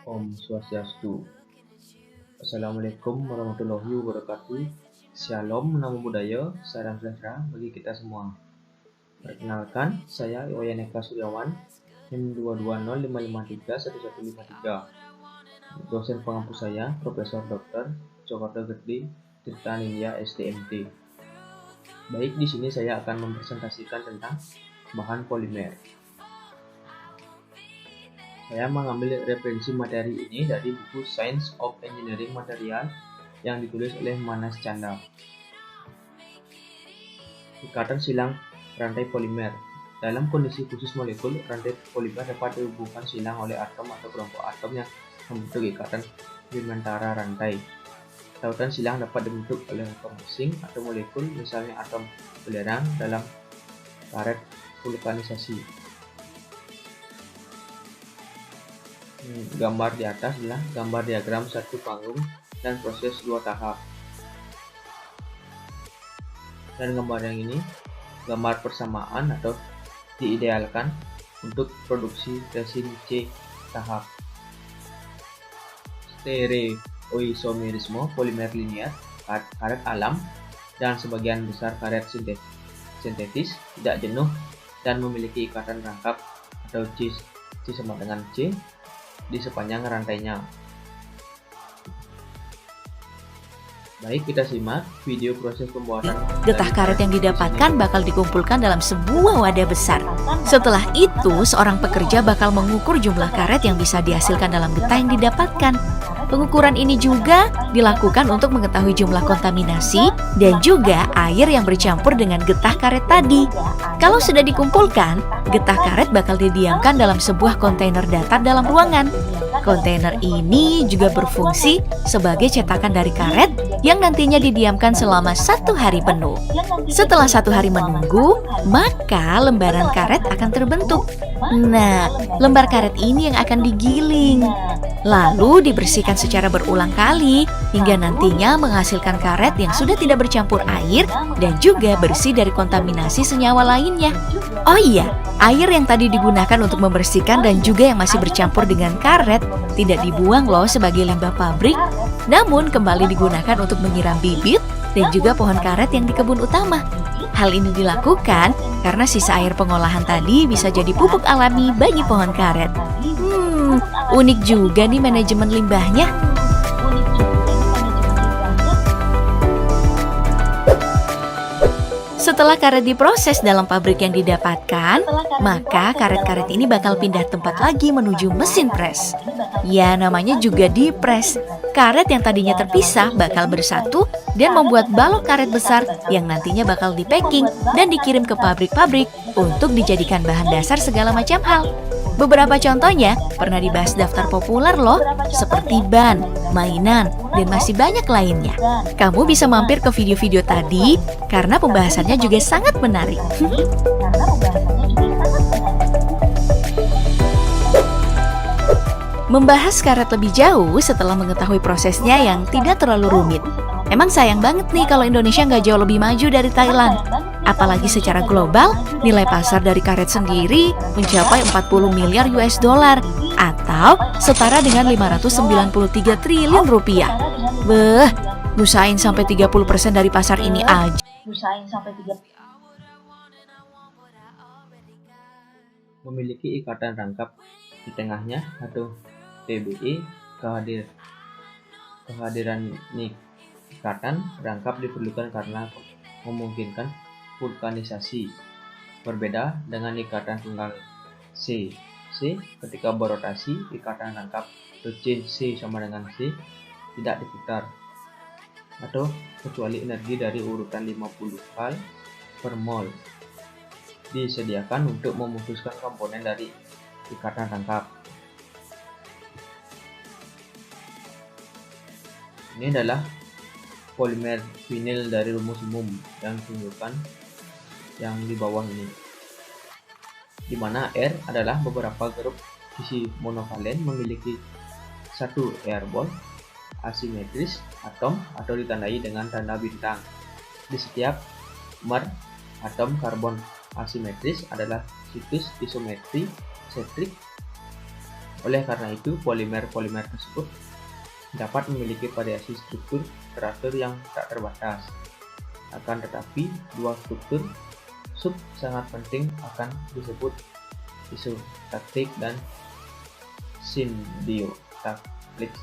Om Swastiastu. Assalamualaikum warahmatullahi wabarakatuh. Shalom, namo buddhaya, salam sejahtera bagi kita semua. Perkenalkan, saya Iwayan Eka Suryawan, NIM 22055311153. Dosen pengampu saya, Profesor Dr. Djokoto Gede Tirta Nindya STMT. Baik, di sini saya akan mempresentasikan tentang bahan polimer. Saya mengambil referensi materi ini dari buku Science of Engineering Material yang ditulis oleh Manas Chandra. Ikatan silang rantai polimer. Dalam kondisi khusus molekul, rantai polimer dapat dihubungkan silang oleh atom atau kelompok atom yang membentuk ikatan komplementara rantai. Tautan silang dapat dibentuk oleh atom asing atau molekul, misalnya atom belerang dalam karet vulkanisasi. Gambar di atas adalah gambar diagram satu panggung dan proses dua tahap. Dan gambar yang ini gambar persamaan atau diidealkan untuk produksi resin C tahap. Stereoisomerisme polimer linear, karet alam dan sebagian besar karet sintetis tidak jenuh dan memiliki ikatan rangkap atau C sama dengan C di sepanjang rantainya. Baik, kita simak video proses pembuatan. Getah karet yang didapatkan bakal dikumpulkan dalam sebuah wadah besar. Setelah itu, seorang pekerja bakal mengukur jumlah karet yang bisa dihasilkan dalam getah yang didapatkan. Pengukuran ini juga dilakukan untuk mengetahui jumlah kontaminasi dan juga air yang bercampur dengan getah karet tadi. Kalau sudah dikumpulkan, getah karet bakal didiamkan dalam sebuah kontainer datar dalam ruangan. Kontainer ini juga berfungsi sebagai cetakan dari karet yang nantinya didiamkan selama 1 hari penuh. Setelah 1 hari menunggu, maka lembaran karet akan terbentuk. Nah, lembar karet ini yang akan digiling, lalu dibersihkan secara berulang kali hingga nantinya menghasilkan karet yang sudah tidak bercampur air dan juga bersih dari kontaminasi senyawa lainnya. Oh iya, air yang tadi digunakan untuk membersihkan dan juga yang masih bercampur dengan karet tidak dibuang loh sebagai limbah pabrik, namun kembali digunakan untuk menyiram bibit dan juga pohon karet yang di kebun utama. Hal ini dilakukan karena sisa air pengolahan tadi bisa jadi pupuk alami bagi pohon karet. Unik juga nih manajemen limbahnya. Setelah karet diproses dalam pabrik yang didapatkan, maka karet-karet ini bakal pindah tempat lagi menuju mesin pres. Ya, namanya juga dipres. Karet yang tadinya terpisah bakal bersatu dan membuat balok karet besar yang nantinya bakal dipacking dan dikirim ke pabrik-pabrik untuk dijadikan bahan dasar segala macam hal. Beberapa contohnya pernah dibahas daftar populer loh, seperti ban, mainan, dan masih banyak lainnya. Kamu bisa mampir ke video-video tadi karena pembahasannya juga sangat menarik. Membahas karet lebih jauh setelah mengetahui prosesnya yang tidak terlalu rumit. Emang sayang banget nih kalau Indonesia nggak jauh lebih maju dari Thailand. Apalagi secara global, nilai pasar dari karet sendiri mencapai 40 miliar US dollar atau setara dengan 593 triliun rupiah. Beh, nusain sampai 30% dari pasar ini aja. Memiliki ikatan rangkap di tengahnya atau TBE. Kehadiran ikatan rangkap diperlukan karena memungkinkan vulkanisasi. Berbeda dengan ikatan tunggal C. Ketika berotasi, ikatan rangkap atau chain C sama dengan C tidak diputar atau kecuali energi dari urutan 50 kal per mol disediakan untuk memutuskan komponen dari ikatan rangkap. Ini adalah polimer vinil dari rumus umum yang ditunjukkan yang di bawah ini, di mana R adalah beberapa grup sisi monovalen memiliki satu air-bond asimetris atom atau ditandai dengan tanda bintang. Di setiap mer atom karbon asimetris adalah situs isometri setrik Oleh karena itu, polimer-polimer tersebut dapat memiliki variasi struktur teratur yang tak terbatas. Akan tetapi, dua struktur sub sangat penting akan disebut isotaktik dan symbiotaktik.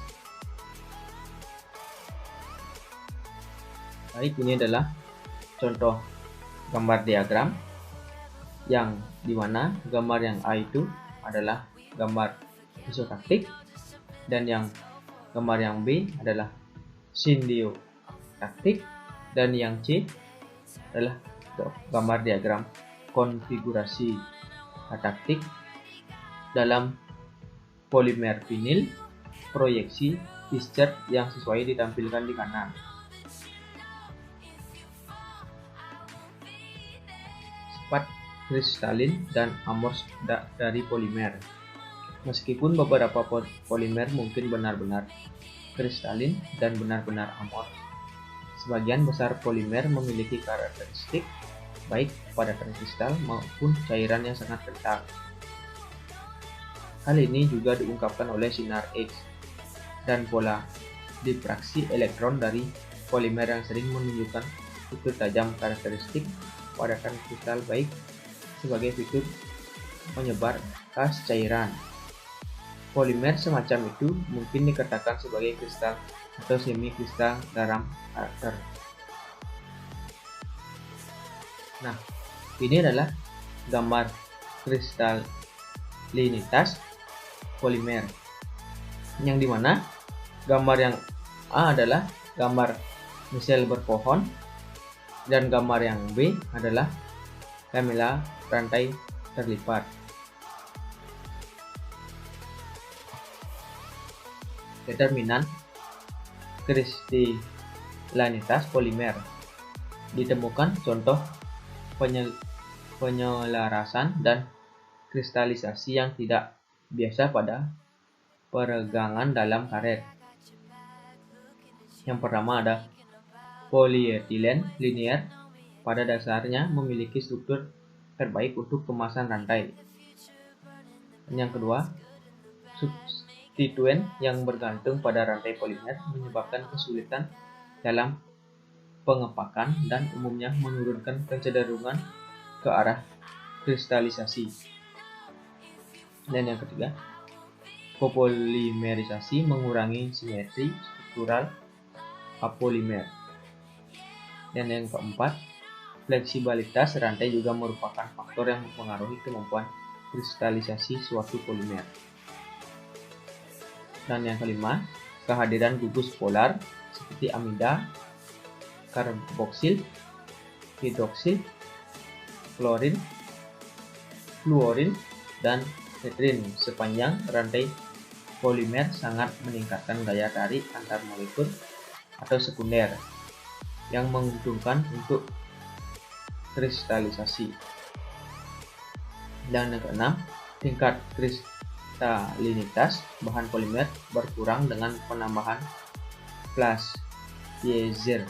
Baik, ini adalah contoh gambar diagram yang dimana gambar yang A itu adalah gambar isotaktik dan yang gambar yang B adalah symbiotaktik dan yang C adalah gambar diagram konfigurasi ataktik dalam polimer vinil proyeksi discharge yang sesuai ditampilkan di kanan. Sifat kristalin dan amors dari polimer. Meskipun beberapa polimer mungkin benar-benar kristalin dan benar-benar amors, sebagian besar polimer memiliki karakteristik baik pada kristal maupun cairan yang sangat kental. Hal ini juga diungkapkan oleh sinar X dan pola difraksi elektron dari polimer yang sering menunjukkan fitur tajam karakteristik pada kristal baik sebagai fitur menyebar gas cairan. Polimer semacam itu mungkin dikatakan sebagai kristal atau semi kristal dalam karakter. Nah, ini adalah gambar kristalinitas polimer, yang dimana gambar yang A adalah gambar misel berpohon dan gambar yang B adalah lamela rantai terlipat. Determinan kristalinitas polimer. Ditemukan contoh penyelarasan dan kristalisasi yang tidak biasa pada peregangan dalam karet. Yang pertama ada polyethylene linier, pada dasarnya memiliki struktur terbaik untuk kemasan rantai. Dan yang kedua, substituen yang bergantung pada rantai polimer menyebabkan kesulitan dalam pengepakan dan umumnya menurunkan kecenderungan ke arah kristalisasi. Dan yang ketiga, copolimerisasi mengurangi simetri struktural apolimer. Dan yang keempat, fleksibilitas rantai juga merupakan faktor yang mempengaruhi kemampuan kristalisasi suatu polimer. Dan yang kelima, kehadiran gugus polar seperti amida, karboksil, hidroksil, klorin, fluorin, dan netrin sepanjang rantai polimer sangat meningkatkan daya tarik antar molekul atau sekunder yang menguntungkan untuk kristalisasi. Dan yang keenam, tingkat kristalinitas bahan polimer berkurang dengan penambahan flash Piezer.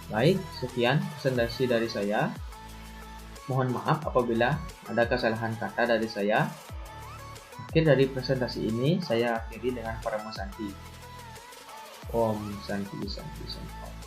Baik, sekian presentasi dari saya. Mohon maaf apabila ada kesalahan kata dari saya. Akhir dari presentasi ini saya akhiri dengan Parama Santi. Om Santi Santi Santi.